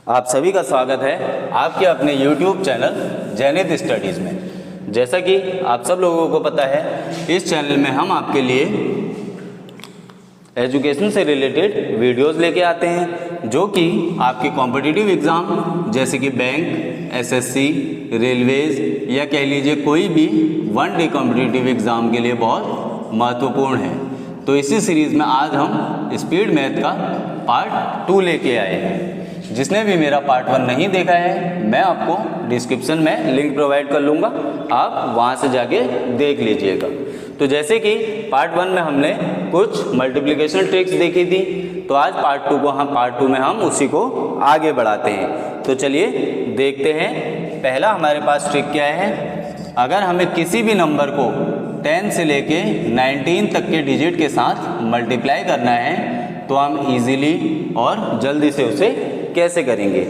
आप सभी का स्वागत है आपके अपने YouTube चैनल जैनित स्टडीज़ में। जैसा कि आप सब लोगों को पता है, इस चैनल में हम आपके लिए एजुकेशन से रिलेटेड वीडियोस लेके आते हैं जो कि आपके कॉम्पिटिटिव एग्ज़ाम जैसे कि बैंक, एसएससी, रेलवेज़ या कह लीजिए कोई भी वन डे कॉम्पिटिटिव एग्ज़ाम के लिए बहुत महत्वपूर्ण है। तो इसी सीरीज़ में आज हम स्पीड मैथ का पार्ट 2 लेके आए हैं। जिसने भी मेरा पार्ट 1 नहीं देखा है, मैं आपको डिस्क्रिप्शन में लिंक प्रोवाइड कर लूँगा, आप वहाँ से जाके देख लीजिएगा। तो जैसे कि पार्ट 1 में हमने कुछ मल्टीप्लिकेशन ट्रिक्स देखी थी, तो आज पार्ट 2 में हम उसी को आगे बढ़ाते हैं। तो चलिए देखते हैं। पहला हमारे पास ट्रिक क्या है। अगर हमें किसी भी नंबर को 10 से लेके 19 तक के डिजिट के साथ मल्टीप्लाई करना है तो हम इजीली और जल्दी से उसे कैसे करेंगे,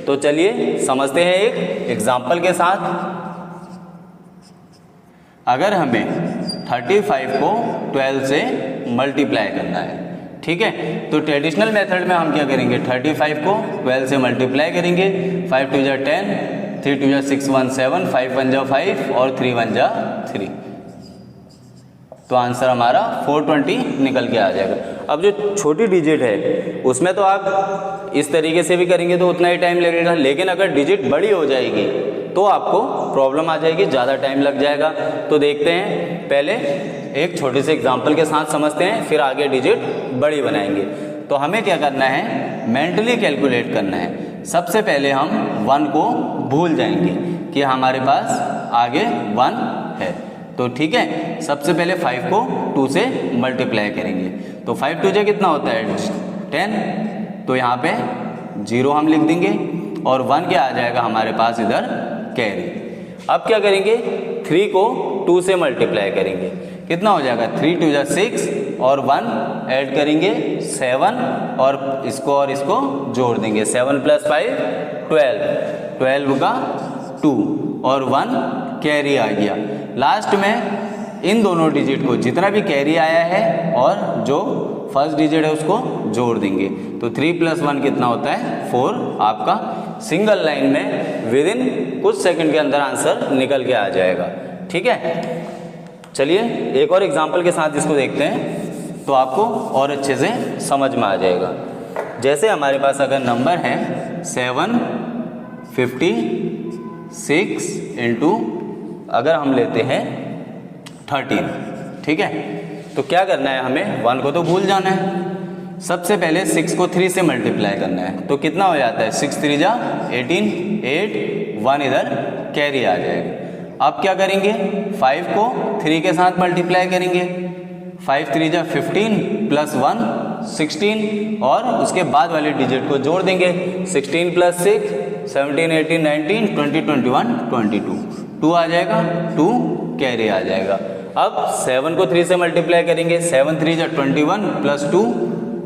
तो चलिए समझते हैं एक एग्जाम्पल के साथ। अगर हमें 35 को 12 से मल्टीप्लाई करना है, ठीक है, तो ट्रेडिशनल मेथड में हम क्या करेंगे, 35 को 12 से मल्टीप्लाई करेंगे। 5 2 जा 10, 3 2 जा 6 1 7, 5 1 जा 5 और 3 1 जा 3, तो आंसर हमारा 420 निकल के आ जाएगा। अब जो छोटी डिजिट है उसमें तो आप इस तरीके से भी करेंगे तो उतना ही टाइम लगेगा, लेकिन अगर डिजिट बड़ी हो जाएगी तो आपको प्रॉब्लम आ जाएगी, ज़्यादा टाइम लग जाएगा। तो देखते हैं, पहले एक छोटे से एग्जाम्पल के साथ समझते हैं, फिर आगे डिजिट बड़ी बनाएंगे। तो हमें क्या करना है, मेंटली कैलकुलेट करना है। सबसे पहले हम 1 को भूल जाएंगे कि हमारे पास आगे 1 है, तो ठीक है। सबसे पहले 5 को 2 से मल्टीप्लाई करेंगे, तो 5 2 जा कितना होता है 10, तो यहाँ पे 0 हम लिख देंगे और 1 क्या आ जाएगा हमारे पास इधर कैरी। अब क्या करेंगे, 3 को 2 से मल्टीप्लाई करेंगे, कितना हो जाएगा 3 2 जा 6 और 1 ऐड करेंगे 7 और इसको जोड़ देंगे, 7 + 5 12 का 2 और 1 कैरी आ गया। लास्ट में इन दोनों डिजिट को जितना भी कैरी आया है और जो फर्स्ट डिजिट है उसको जोड़ देंगे, तो 3 + 1 कितना होता है 4। आपका सिंगल लाइन में विदिन कुछ सेकंड के अंदर आंसर निकल के आ जाएगा, ठीक है। चलिए एक और एग्जांपल के साथ इसको देखते हैं तो आपको और अच्छे से समझ में आ जाएगा। जैसे हमारे पास अगर नंबर है 756 इंटू अगर हम लेते हैं 13, ठीक है, तो क्या करना है, हमें 1 को तो भूल जाना है। सबसे पहले 6 को 3 से मल्टीप्लाई करना है, तो कितना हो जाता है 6 3 जा 18, 8 1 इधर कैरी आ जाएगा। अब क्या करेंगे, 5 को 3 के साथ मल्टीप्लाई करेंगे, 5 3 जा 15 + 1 16 और उसके बाद वाले डिजिट को जोड़ देंगे, 16 + 6 17 18 19 20 21 22, 2 आ जाएगा, 2 कैरी आ जाएगा। अब 7 को 3 से मल्टीप्लाई करेंगे, 7 3 जा 21 + 2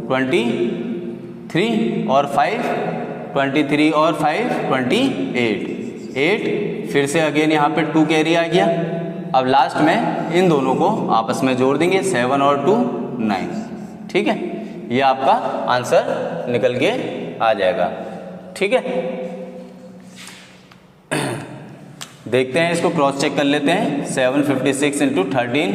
23 और 5 23 और 5 28 8, फिर से अगेन यहाँ पे 2 कैरी आ गया। अब लास्ट में इन दोनों को आपस में जोड़ देंगे, 7 और 2 9, ठीक है। ये आपका आंसर निकल के आ जाएगा, ठीक है। देखते हैं, इसको क्रॉस चेक कर लेते हैं। 756 इंटू 13,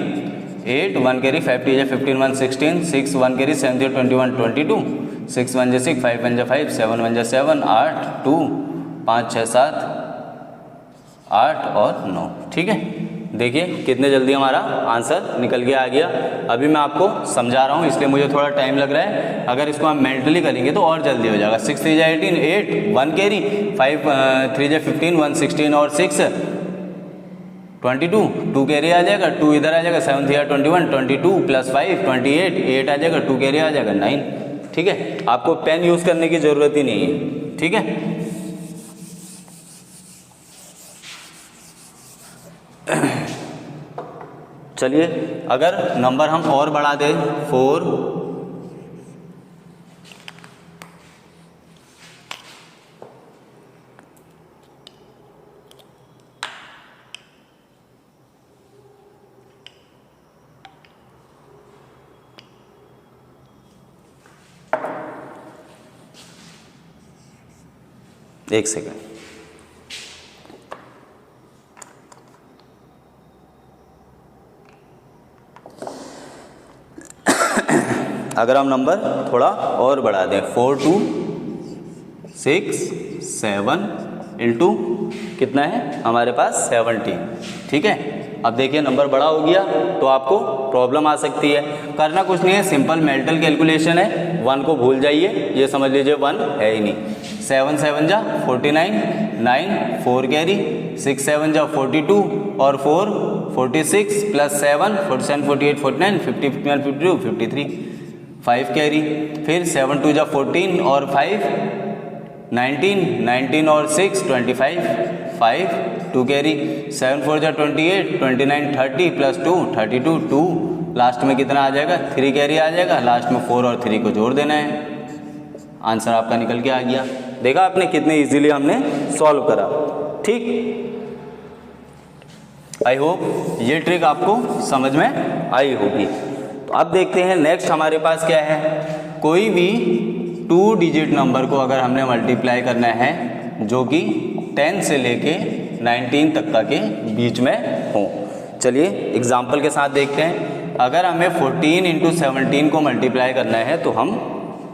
8 1 कैरी 5 3 जा 15 1 16 6 1 कैरी 7 3 21 22 6 1 जा 6 5 1 जा 5 7 1 जा 7 8 2 5 6 7 8 और 9, ठीक है। देखिए कितने जल्दी हमारा आंसर निकल के आ गया। अभी मैं आपको समझा रहा हूँ इसलिए मुझे थोड़ा टाइम लग रहा है, अगर इसको हम मेंटली करेंगे तो और जल्दी हो जाएगा। 6 3 जा 18 8 1 कैरी 5 3 जा 15 1 16 और 6 22 2 कैरी आ जाएगा, 2 इधर आ जाएगा, 7 3 जा 21 22 + 5 28 8 आ जाएगा, 2 कैरी आ जाएगा 9, ठीक है। आपको पेन यूज़ करने की ज़रूरत ही नहीं है, ठीक है। चलिए अगर नंबर हम और बढ़ा दें 4 4 एक सेकेंड, अगर हम नंबर थोड़ा और बढ़ा दें 4 2 6 7 इंटू कितना है हमारे पास 17, ठीक है। अब देखिए नंबर बड़ा हो गया तो आपको प्रॉब्लम आ सकती है। करना कुछ नहीं है, सिंपल मेंटल कैलकुलेशन है, 1 को भूल जाइए, ये समझ लीजिए 1 है ही नहीं। 7 7 जा 49, 9 4 कैरी, 6 7 जा 42 और 4 46 प्लस 7 47 48 49 50 51 52 53, 5 कैरी, फिर 7 2 जा 14 और 5 19, 19 और 6 25, 5 2 कैरी, 7 4 जा 28 29 30 प्लस 2 32 2, लास्ट में कितना आ जाएगा 3 कैरी आ जाएगा, लास्ट में 4 और 3 को जोड़ देना है, आंसर आपका निकल के आ गया। देखा आपने कितने इजीली हमने सॉल्व करा, ठीक। आई होप ये ट्रिक आपको समझ में आई होगी। तो अब देखते हैं नेक्स्ट हमारे पास क्या है। कोई भी 2 डिजिट नंबर को अगर हमने मल्टीप्लाई करना है जो कि 10 से लेके 19 तक का के बीच में हो। चलिए एग्जाम्पल के साथ देखते हैं। अगर हमें 14 इंटू 17 को मल्टीप्लाई करना है तो हम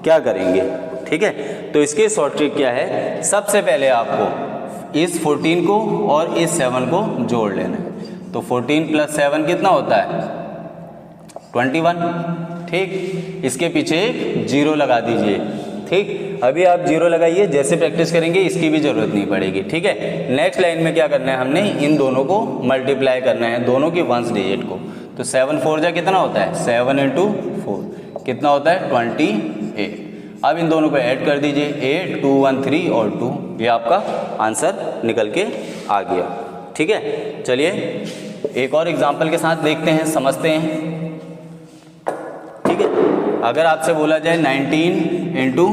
क्या करेंगे, ठीक है। तो इसकी शॉर्ट ट्रिक क्या है, सबसे पहले आपको इस 14 को और इस 7 को जोड़ लेना है। तो 14 प्लस 7 कितना होता है 21, ठीक। इसके पीछे एक 0 लगा दीजिए, ठीक। अभी आप 0 लगाइए, जैसे प्रैक्टिस करेंगे इसकी भी जरूरत नहीं पड़ेगी, ठीक है। नेक्स्ट लाइन में क्या करना है, हमने इन दोनों को मल्टीप्लाई करना है, दोनों की 1s डिजिट को। तो 7 4 जा कितना होता है 7 इंटू 4 कितना होता है 28। अब इन दोनों को ऐड कर दीजिए, 8 2 1 3 और 2, ये आपका आंसर निकल के आ गया, ठीक है। चलिए एक और एग्जाम्पल के साथ देखते हैं, समझते हैं, ठीक है। अगर आपसे बोला जाए 19 इंटू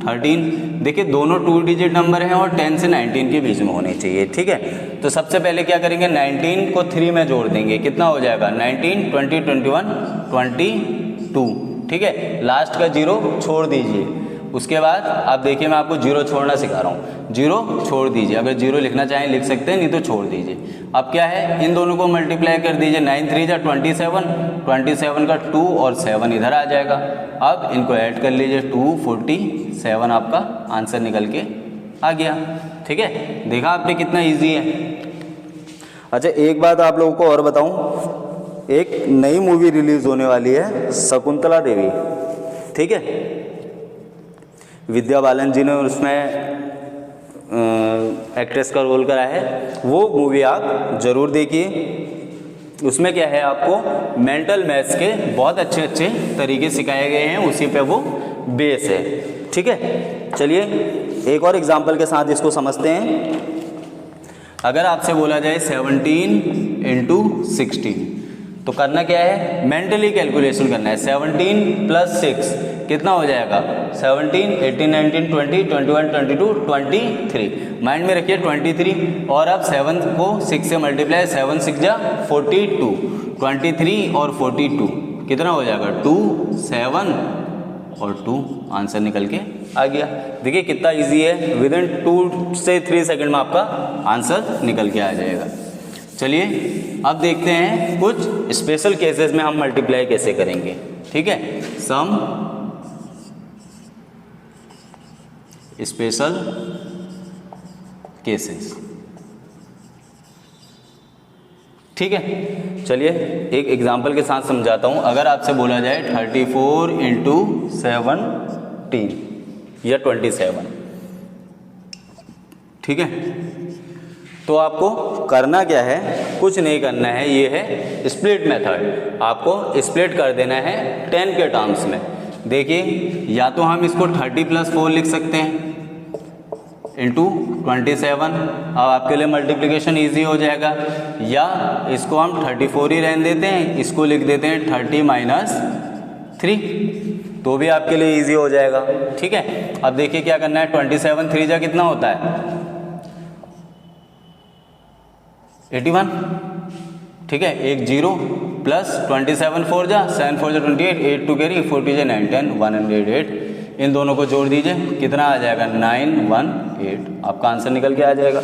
13, देखिए दोनों 2 डिजिट नंबर हैं और 10 से 19 के बीच में होने चाहिए, ठीक है। तो सबसे पहले क्या करेंगे, 19 को 3 में जोड़ देंगे, कितना हो जाएगा 19 20 21 22, ठीक है। लास्ट का 0 छोड़ दीजिए। उसके बाद आप देखिए मैं आपको 0 छोड़ना सिखा रहा हूँ, 0 छोड़ दीजिए, अगर 0 लिखना चाहें लिख सकते हैं, नहीं तो छोड़ दीजिए। अब क्या है, इन दोनों को मल्टीप्लाई कर दीजिए, 9 3 जा 27, 27 का 2 और 7 इधर आ जाएगा। अब इनको ऐड कर लीजिए, 247 आपका आंसर निकल के आ गया, ठीक है। देखा आपने कितना ईजी है। अच्छा एक बात आप लोगों को और बताऊँ, एक नई मूवी रिलीज होने वाली है शकुंतला देवी, ठीक है। विद्या बालन जी ने उसमें एक्ट्रेस का रोल करा है, वो मूवी आप ज़रूर देखिए। उसमें क्या है, आपको मेंटल मैथ्स के बहुत अच्छे अच्छे तरीके सिखाए गए हैं, उसी पे वो बेस है, ठीक है। चलिए एक और एग्जांपल के साथ इसको समझते हैं। अगर आपसे बोला जाए 17 इंटू 16, तो करना क्या है, मेंटली कैलकुलेशन करना है। 17 प्लस 6 कितना हो जाएगा 17 18 19 20 21 22 23, माइंड में रखिए 23। और अब 7 को 6 से मल्टीप्लाई, 7 6 जा 42, 23 और 42 कितना हो जाएगा 2 7 और 2, आंसर निकल के आ गया। देखिए कितना इजी है, विद इन 2 से 3 सेकंड में आपका आंसर निकल के आ जाएगा। चलिए अब देखते हैं कुछ स्पेशल केसेस में हम मल्टीप्लाई कैसे करेंगे, ठीक है। सम स्पेशल केसेस, ठीक है। चलिए एक एग्जांपल के साथ समझाता हूं। अगर आपसे बोला जाए 34 इंटू 17 या 27, ठीक है। तो आपको करना क्या है, कुछ नहीं करना है, ये है स्प्लिट मेथड। आपको स्प्लिट कर देना है 10 के टर्म्स में। देखिए या तो हम इसको 30 + 4 लिख सकते हैं इंटू 27, अब आपके लिए मल्टीप्लिकेशन इजी हो जाएगा। या इसको हम 34 ही रहने देते हैं, इसको लिख देते हैं 30 - 3, तो भी आपके लिए इजी हो जाएगा, ठीक है। अब देखिए क्या करना है, 27 3 जा कितना होता है 81, ठीक है। एक 0 प्लस 27 4 जा 7 4 जा 28, 8 2 कैरी 4 2 जा 9 10 108, इन दोनों को जोड़ दीजिए, कितना आ जाएगा 918, आपका आंसर निकल के आ जाएगा।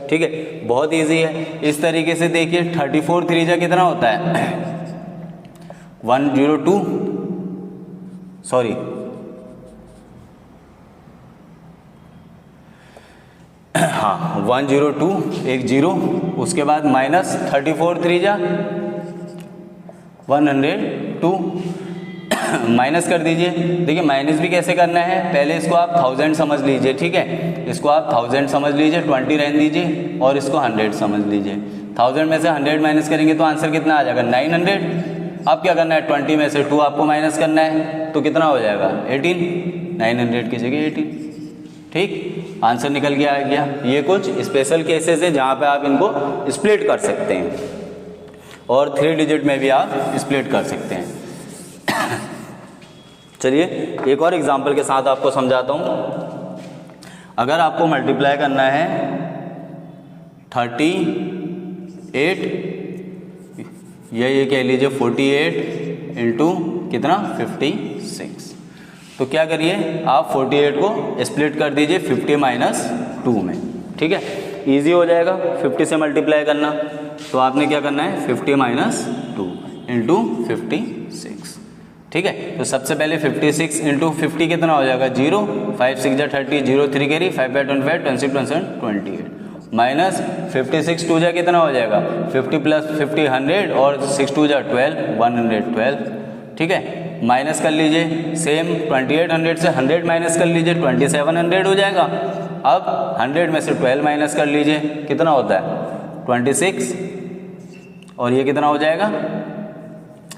ठीक है, बहुत इजी है। इस तरीके से देखिए 34 3 जा कितना होता है 102, सॉरी हाँ 102, एक जीरो, उसके बाद माइनस 34 3 जा 102, माइनस कर दीजिए। देखिए माइनस भी कैसे करना है, पहले इसको आप 1000 समझ लीजिए। ठीक है, इसको आप 1000 समझ लीजिए, 20 रहने दीजिए और इसको 100 समझ लीजिए। 1000 में से 100 माइनस करेंगे तो आंसर कितना आ जाएगा 900। अब क्या करना है, 20 में से 2 आपको माइनस करना है तो कितना हो जाएगा 18, 900 की जगह 18। ठीक, आंसर निकल के आ गया। ये कुछ स्पेशल केसेस है जहाँ पे आप इनको स्प्लिट कर सकते हैं और 3 डिजिट में भी आप स्प्लिट कर सकते हैं। चलिए एक और एग्जांपल के साथ आपको समझाता हूँ। अगर आपको मल्टीप्लाई करना है 38 या ये कह लीजिए 48 इंटू कितना 56, तो क्या करिए आप 48 को स्प्लिट कर दीजिए 50 माइनस 2 में। ठीक है, इजी हो जाएगा 50 से मल्टीप्लाई करना। तो आपने क्या करना है 50 माइनस 2 इंटू 56। ठीक है, तो सबसे पहले 56 इंटू 50 कितना हो जाएगा 0, 5 6 जा 30, 0 3 कैरी, 5 बाय 25 26 28 माइनस 56 2 जा कितना हो जाएगा 50 प्लस 50 100 और 6 2 जा 12 112। ठीक है, माइनस कर लीजिए सेम 2800 से 100 माइनस कर लीजिए 2700 हो जाएगा। अब 100 में से 12 माइनस कर लीजिए, कितना होता है 26 और ये कितना हो जाएगा।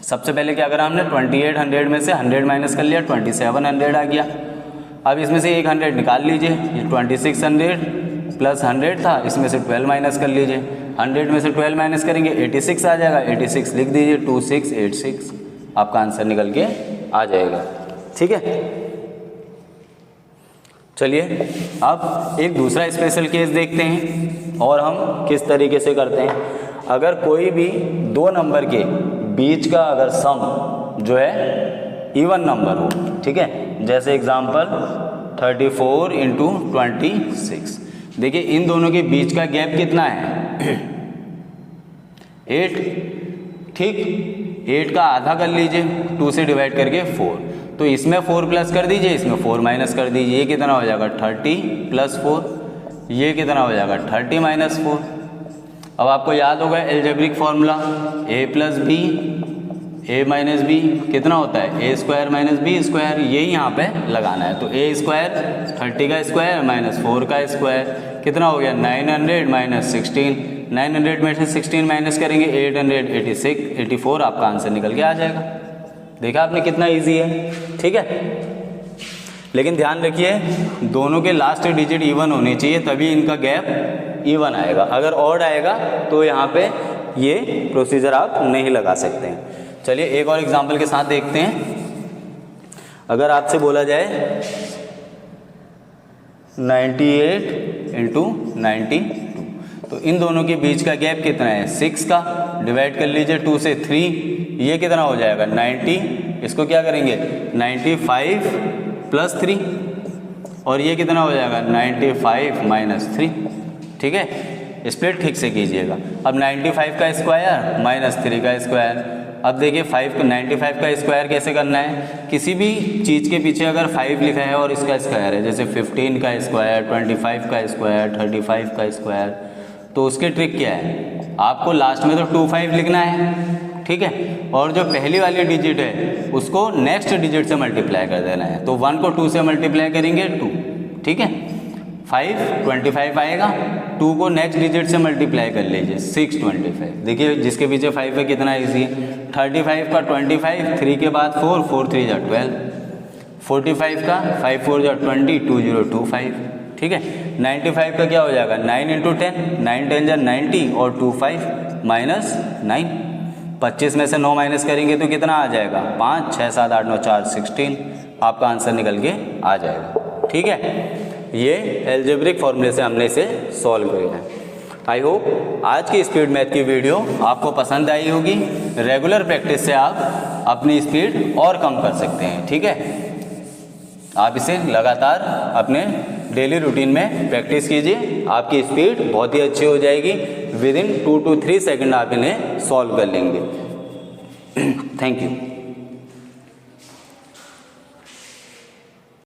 सबसे पहले क्या करा हमने 2800 में से 100 माइनस कर लिया 2700 आ गया। अब इसमें से एक 100 निकाल लीजिए, ये 2600 प्लस 100 था, इसमें से 12 माइनस कर लीजिए, 100 में से 12 माइनस करेंगे 86 आ जाएगा, 86 लिख दीजिए 2686, आपका आंसर निकल के आ जाएगा। ठीक है, चलिए अब एक दूसरा स्पेशल केस देखते हैं और हम किस तरीके से करते हैं। अगर कोई भी दो नंबर के बीच का अगर सम जो है इवन नंबर हो, ठीक है, जैसे एग्जांपल 34 इंटू 26, देखिए इन दोनों के बीच का गैप कितना है 8। ठीक, 8 का आधा कर लीजिए 2 से डिवाइड करके 4, तो इसमें 4 प्लस कर दीजिए, इसमें 4 माइनस कर दीजिए, ये कितना हो जाएगा 30 प्लस 4, ये कितना हो जाएगा 30 माइनस 4। अब आपको याद होगा algebraic formula a plus b a minus b कितना होता है a square minus b square, यही यहाँ पे लगाना है। तो ए स्क्वायर 30 का स्क्वायर माइनस 4 का स्क्वायर कितना हो गया 900 माइनस 16, 900 में से 16 माइनस करेंगे 84, आपका आंसर निकल के आ जाएगा। देखा आपने कितना इजी है। ठीक है, लेकिन ध्यान रखिए दोनों के लास्ट डिजिट इवन होने चाहिए तभी इनका गैप इवन आएगा, अगर ऑड आएगा तो यहाँ पे ये प्रोसीजर आप नहीं लगा सकते हैं। चलिए एक और एग्जांपल के साथ देखते हैं। अगर आपसे बोला जाए 98 इंटू 92, तो इन दोनों के बीच का गैप कितना है 6 का, डिवाइड कर लीजिए 2 से 3, ये कितना हो जाएगा 90, इसको क्या करेंगे 95 प्लस 3 और ये कितना हो जाएगा 95 माइनस 3। ठीक है, स्प्लिट ठीक से कीजिएगा। अब 95 का स्क्वायर माइनस 3 का स्क्वायर, अब देखिए 95 का स्क्वायर कैसे करना है, किसी भी चीज़ के पीछे अगर 5 लिखा है और इसका स्क्वायर है, जैसे 15 का स्क्वायर, 25 का स्क्वायर, 35 का स्क्वायर, तो उसकी ट्रिक क्या है, आपको लास्ट में तो 25 लिखना है। ठीक है, और जो पहली वाली डिजिट है उसको नेक्स्ट डिजिट से मल्टीप्लाई कर देना है। तो 1 को 2 से मल्टीप्लाई करेंगे 2, ठीक है, 5 25 आएगा, 2 को नेक्स्ट डिजिट से मल्टीप्लाई कर लीजिए 625। देखिए जिसके पीछे 5 है कितना ईजी है, 35 का 25, 3 के बाद 4, 4 3 जा 12, 45 का 5 4 जा 20, 2025। ठीक है, 95 का क्या हो जाएगा 9 इंटू 10, 9 10 जा 90 और 25 माइनस 9, 25 में से 9 माइनस करेंगे तो कितना आ जाएगा 5 6 7 8 9 4 16, आपका आंसर निकल के आ जाएगा। ठीक है, ये एल्जेब्रिक फॉर्मूले से हमने इसे सॉल्व किया है। आई होप आज की स्पीड मैथ की वीडियो आपको पसंद आई होगी। रेगुलर प्रैक्टिस से आप अपनी स्पीड और कम कर सकते हैं। ठीक है, आप इसे लगातार अपने डेली रूटीन में प्रैक्टिस कीजिए, आपकी स्पीड बहुत ही अच्छी हो जाएगी। विद इन 2 to 3 सेकंड आप इन्हें सॉल्व कर लेंगे। Thank you.